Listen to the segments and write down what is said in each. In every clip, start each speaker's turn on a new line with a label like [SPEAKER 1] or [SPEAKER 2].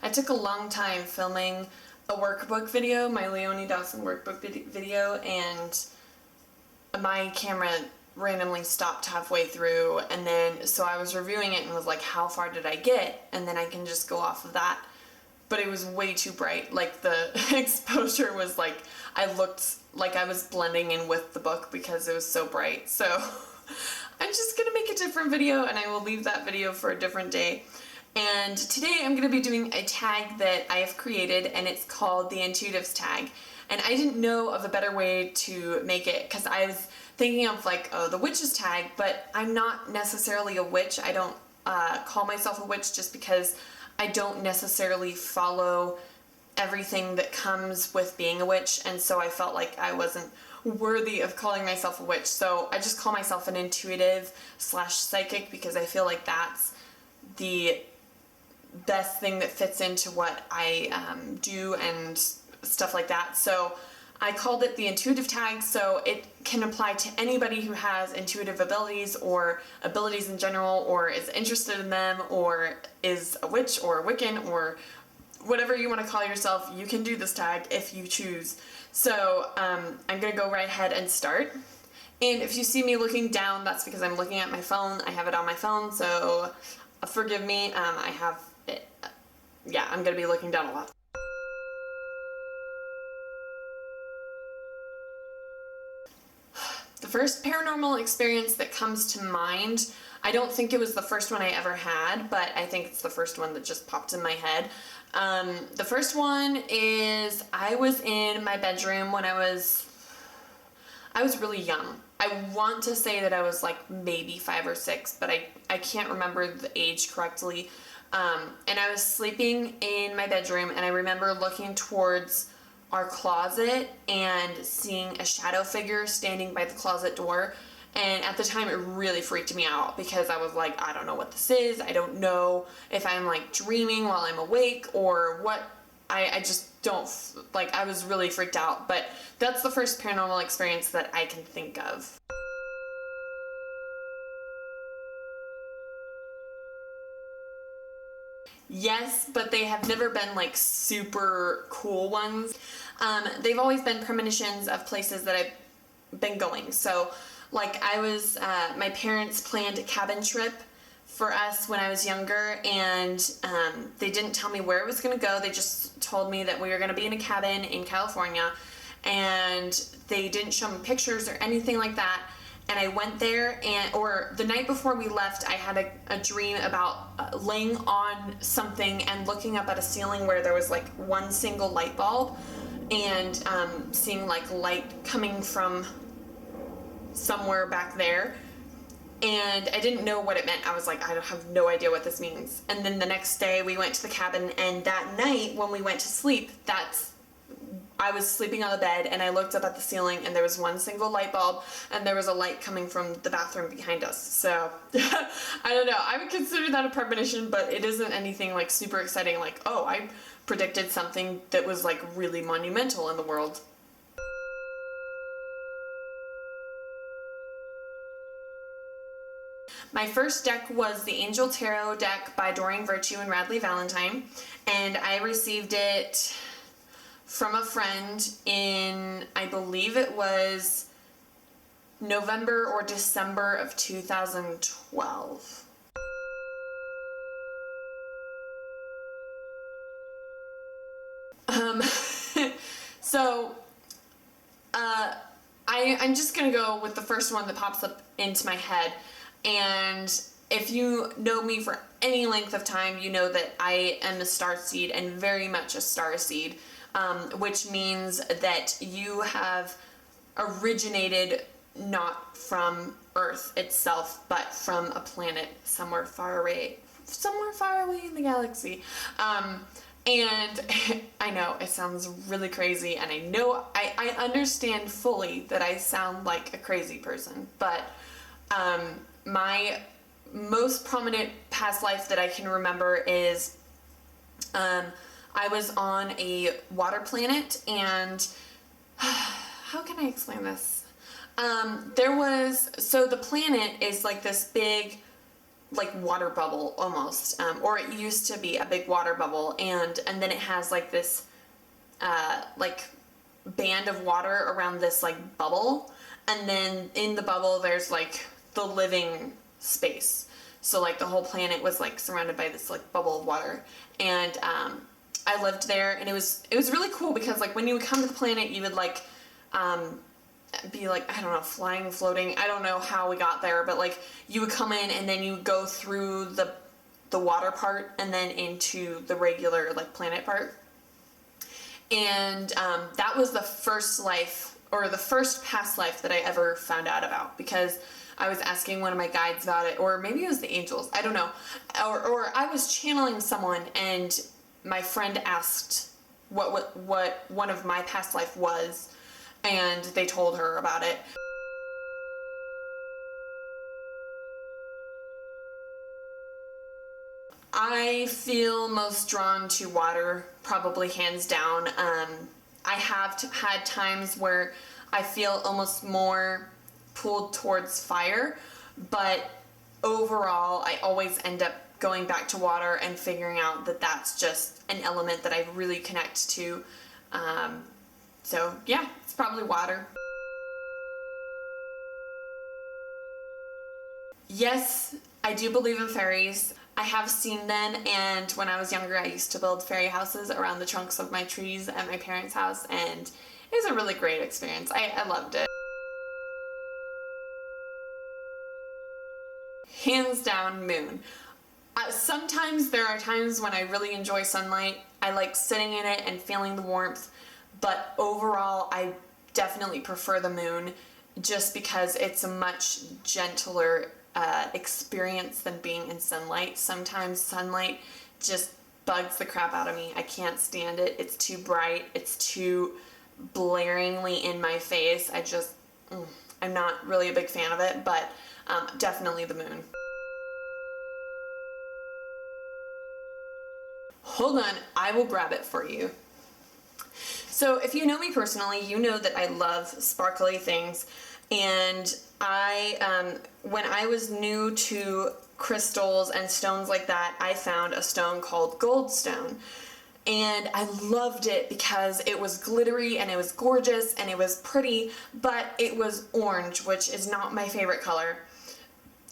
[SPEAKER 1] I took a long time filming a workbook video, my Leonie Dawson workbook video, and my camera randomly stopped halfway through, and then so I was reviewing it and was like, how far did I get? And then I can just go off of that. But it was way too bright. Like, the exposure was like, I looked like I was blending in with the book because it was so bright. So I'm just gonna make a different video, and I will leave that video for a different day. And today I'm gonna be doing a tag that I have created, and it's called the Intuitives tag. And I didn't know of a better way to make it, because I was thinking of like, oh, the witch's tag, but I'm not necessarily a witch. I don't call myself a witch just because I don't necessarily follow everything that comes with being a witch, and so I felt like I wasn't worthy of calling myself a witch. So I just call myself an intuitive / psychic, because I feel like that's the best thing that fits into what I do and stuff like that. So I called it the intuitive tag, so it can apply to anybody who has intuitive abilities or abilities in general, or is interested in them, or is a witch or a Wiccan, or whatever you want to call yourself. You can do this tag if you choose. So I'm going to go right ahead and start. And if you see me looking down, that's because I'm looking at my phone. I have it on my phone, so forgive me. I have it. Yeah, I'm going to be looking down a lot. The first paranormal experience that comes to mind, I don't think it was the first one I ever had, but I think it's the first one that just popped in my head. The first one is, I was in my bedroom when I was really young. I want to say that I was like maybe 5 or 6, but I can't remember the age correctly. And I was sleeping in my bedroom, and I remember looking towards our closet and seeing a shadow figure standing by the closet door. And at the time, it really freaked me out, because I was like, I don't know what this is. I don't know if I'm like dreaming while I'm awake or what. I just don't, like, I was really freaked out. But that's the first paranormal experience that I can think of. Yes, but they have never been like super cool ones. They've always been premonitions of places that I've been going. So like, I was, my parents planned a cabin trip for us when I was younger, and they didn't tell me where it was going to go. They just told me that we were going to be in a cabin in California, and they didn't show me pictures or anything like that. And I went there, or the night before we left, I had a dream about laying on something and looking up at a ceiling where there was like one single light bulb, and seeing like light coming from somewhere back there. And I didn't know what it meant. I was like, I have no idea what this means. And then the next day we went to the cabin, and that night when we went to sleep, I was sleeping on the bed, and I looked up at the ceiling, and there was one single light bulb, and there was a light coming from the bathroom behind us. So I don't know. I would consider that a premonition, but it isn't anything like super exciting, like, oh, I predicted something that was like really monumental in the world. My first deck was the Angel Tarot deck by Doreen Virtue and Radley Valentine, and I received it from a friend in, I believe it was November or December of 2012. I'm just gonna go with the first one that pops up into my head. And if you know me for any length of time, you know that I am a starseed, and very much a starseed, which means that you have originated not from Earth itself, but from a planet somewhere far away in the galaxy. And I know it sounds really crazy, and I know I understand fully that I sound like a crazy person, but my most prominent past life that I can remember is I was on a water planet, and how can I explain this? So the planet is like this big like water bubble almost, or it used to be a big water bubble, and then it has like this like band of water around this like bubble, and then in the bubble there's like the living space. So like the whole planet was like surrounded by this like bubble of water, and I lived there, and it was really cool because like when you would come to the planet, you would like be like, I don't know, flying, floating, I don't know how we got there, but like you would come in and then you would go through the water part and then into the regular like planet part. And that was the first life, or the first past life that I ever found out about, because I was asking one of my guides about it, or maybe it was the angels, I don't know, or I was channeling someone, and my friend asked what one of my past life was, and they told her about it. I feel most drawn to water, probably hands down. I have had times where I feel almost more pulled towards fire, but overall I always end up going back to water and figuring out that that's just an element that I really connect to. So yeah, it's probably water. Yes, I do believe in fairies. I have seen them, and when I was younger I used to build fairy houses around the trunks of my trees at my parents' house, and it was a really great experience. I loved it. Hands down, moon. Sometimes there are times when I really enjoy sunlight. I like sitting in it and feeling the warmth, but overall I definitely prefer the moon, just because it's a much gentler experience than being in sunlight. Sometimes sunlight just bugs the crap out of me. I can't stand it. It's too bright. It's too blaringly in my face. I'm not really a big fan of it, but definitely the moon. Hold on, I will grab it for you. So if you know me personally, you know that I love sparkly things, and when I was new to crystals and stones like that, I found a stone called goldstone, and I loved it because it was glittery and it was gorgeous and it was pretty, but it was orange, which is not my favorite color.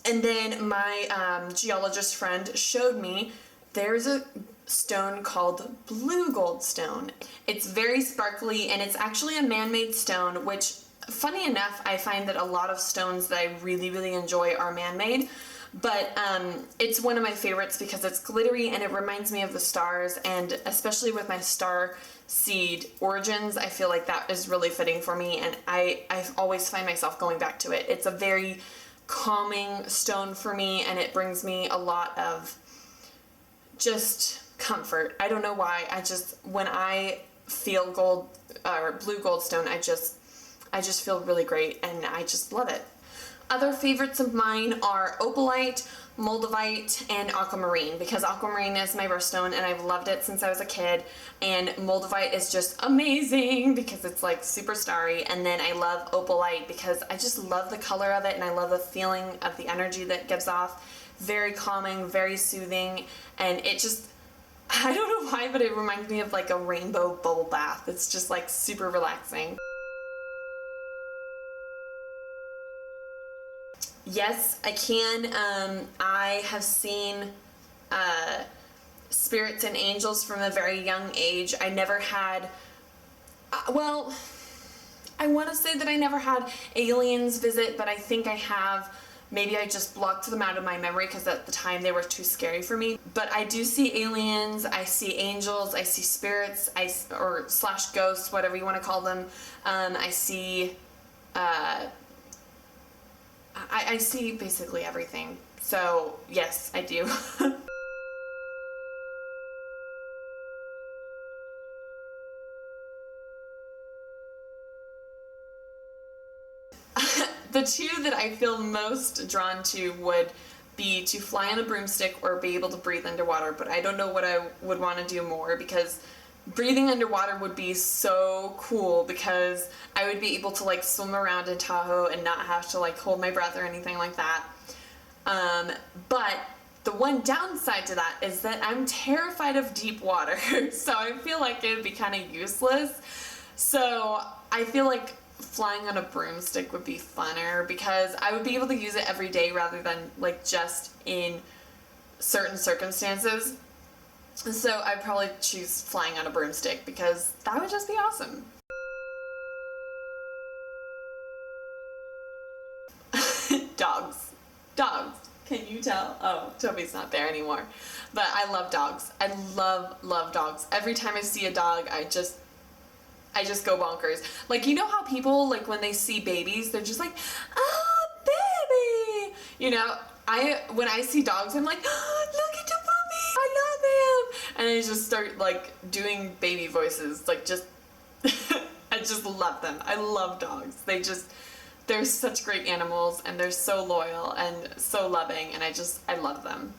[SPEAKER 1] And then my geologist friend showed me there's a stone called blue goldstone. It's very sparkly, and it's actually a man-made stone, which, funny enough, I find that a lot of stones that I really, really enjoy are man-made, but it's one of my favorites because it's glittery and it reminds me of the stars, and especially with my star seed origins, I feel like that is really fitting for me, and I always find myself going back to it. It's a very calming stone for me, and it brings me a lot of just comfort. I don't know why. When I feel gold or blue goldstone, I just feel really great, and I just love it. Other favorites of mine are opalite, moldavite, and aquamarine, because aquamarine is my birthstone and I've loved it since I was a kid, and moldavite is just amazing because it's like super starry, and then I love opalite because I just love the color of it and I love the feeling of the energy that it gives off. Very calming, very soothing, and it just, I don't know why, but it reminds me of like a rainbow bubble bath. It's just like super relaxing. Yes, I can. I have seen spirits and angels from a very young age. I never had, well, I want to say that I never had aliens visit, but I think I have. Maybe I just blocked them out of my memory because at the time they were too scary for me. But I do see aliens, I see angels, I see spirits, or slash ghosts, whatever you want to call them. I see I see basically everything. So yes, I do. The two that I feel most drawn to would be to fly on a broomstick or be able to breathe underwater, but I don't know what I would want to do more, because breathing underwater would be so cool because I would be able to like swim around in Tahoe and not have to like hold my breath or anything like that. But The one downside to that is that I'm terrified of deep water, so I feel like it would be kind of useless. So I feel like flying on a broomstick would be funner because I would be able to use it every day rather than like just in certain circumstances. So I'd probably choose flying on a broomstick because that would just be awesome. Dogs. Dogs. Can you tell? Oh, Toby's not there anymore. But I love dogs. I love dogs. Every time I see a dog, I just go bonkers. Like, you know how people, like, when they see babies, they're just like, oh, baby! You know, when I see dogs, I'm like, oh, look at the puppy! I love him! And I just start, like, doing baby voices. Like, just, I just love them. I love dogs. They're such great animals, and they're so loyal and so loving, and I love them.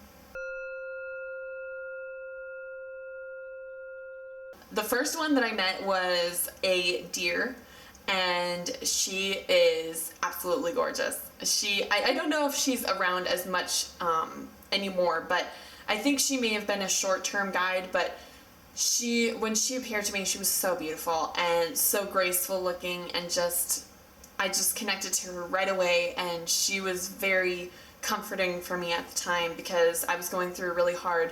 [SPEAKER 1] The first one that I met was a deer, and she is absolutely gorgeous. I don't know if she's around as much anymore, but I think she may have been a short-term guide, but when she appeared to me, she was so beautiful and so graceful looking, and I just connected to her right away, and she was very comforting for me at the time because I was going through a really hard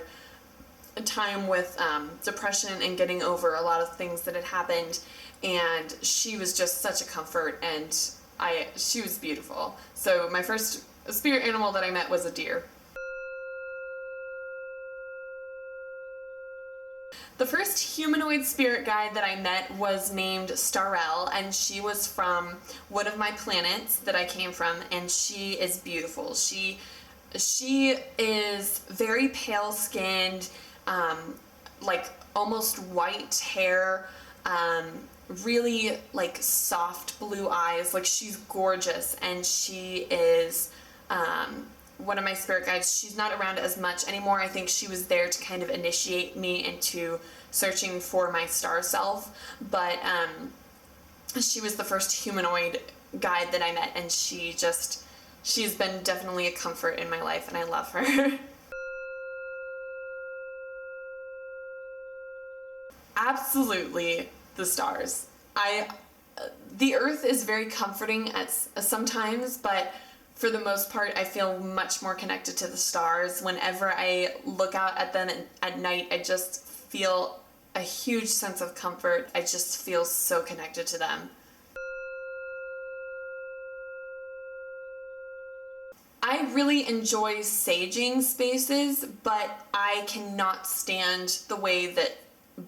[SPEAKER 1] time with depression and getting over a lot of things that had happened, and she was just such a comfort, and she was beautiful. So my first spirit animal that I met was a deer. The first humanoid spirit guide that I met was named Starell, and she was from one of my planets that I came from, and she is beautiful. She is very pale-skinned, like almost white hair, really like soft blue eyes. Like, she's gorgeous, and she is one of my spirit guides. She's not around as much anymore. I think she was there to kind of initiate me into searching for my star self, but she was the first humanoid guide that I met, and she's been definitely a comfort in my life, and I love her. Absolutely the stars. The earth is very comforting at sometimes, but for the most part, I feel much more connected to the stars. Whenever I look out at them at night, I just feel a huge sense of comfort. I just feel so connected to them. I really enjoy saging spaces, but I cannot stand the way that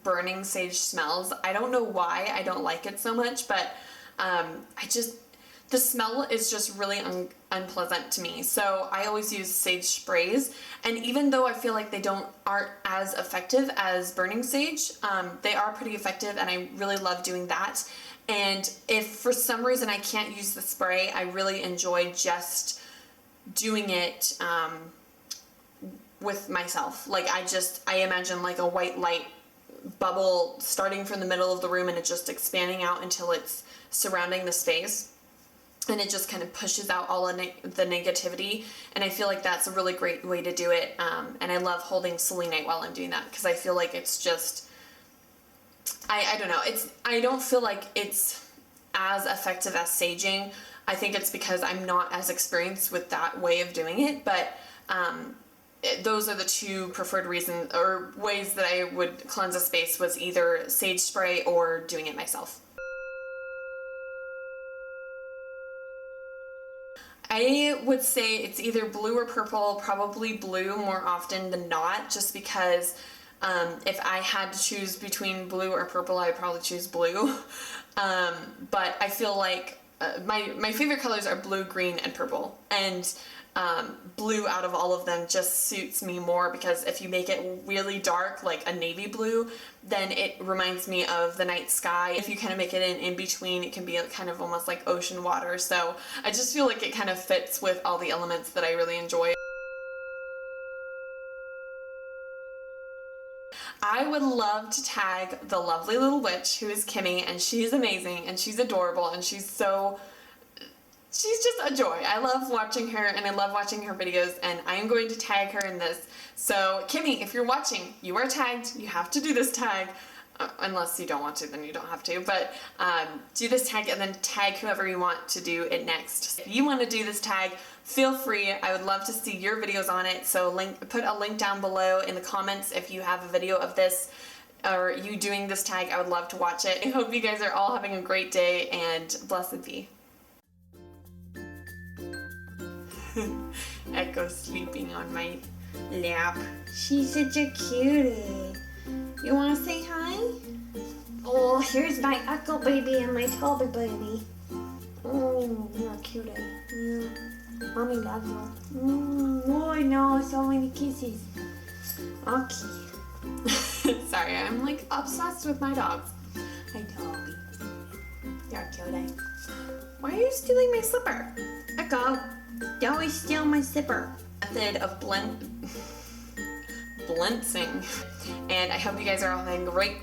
[SPEAKER 1] burning sage smells. I don't know why I don't like it so much, but the smell is just really unpleasant to me. So I always use sage sprays, and even though I feel like they aren't as effective as burning sage, they are pretty effective, and I really love doing that. And if for some reason I can't use the spray, I really enjoy just doing it with myself. Like, I imagine like a white light bubble starting from the middle of the room, and it just expanding out until it's surrounding the space, and it just kind of pushes out all of the negativity, and I feel like that's a really great way to do it. And I love holding selenite while I'm doing that because I feel like it's just, I don't know, I don't feel like it's as effective as saging. I think it's because I'm not as experienced with that way of doing it, but those are the two preferred reasons or ways that I would cleanse a space, was either sage spray or doing it myself. I would say it's either blue or purple, probably blue more often than not, just because if I had to choose between blue or purple, I'd probably choose blue. But I feel like my favorite colors are blue, green, and purple, and blue out of all of them just suits me more, because if you make it really dark, like a navy blue, then it reminds me of the night sky. If you kind of make it in between, it can be kind of almost like ocean water. So I just feel like it kind of fits with all the elements that I really enjoy. I would love to tag the lovely little witch who is Kimi, and she's amazing, and she's adorable, and she's she's just a joy. I love watching her, and I love watching her videos, and I am going to tag her in this. So Kimi, if you're watching, you are tagged. You have to do this tag. Unless you don't want to, then you don't have to, but do this tag and then tag whoever you want to do it next. If you want to do this tag, feel free. I would love to see your videos on it, so put a link down below in the comments if you have a video of this or you doing this tag. I would love to watch it. I hope you guys are all having a great day, and blessed be. Echo's sleeping on my lap. She's such a cutie. You want to say hi? Oh, here's my Echo baby and my Toby baby. Oh, you're a cutie. Yeah. Mommy loves you. Oh, I know, so many kisses. Okay. Sorry, I'm like obsessed with my dogs. Hi, Toby. You're a cutie. Why are you stealing my slipper? Echo, you always steal my slipper. Method of blentzing. And I hope you guys are all having great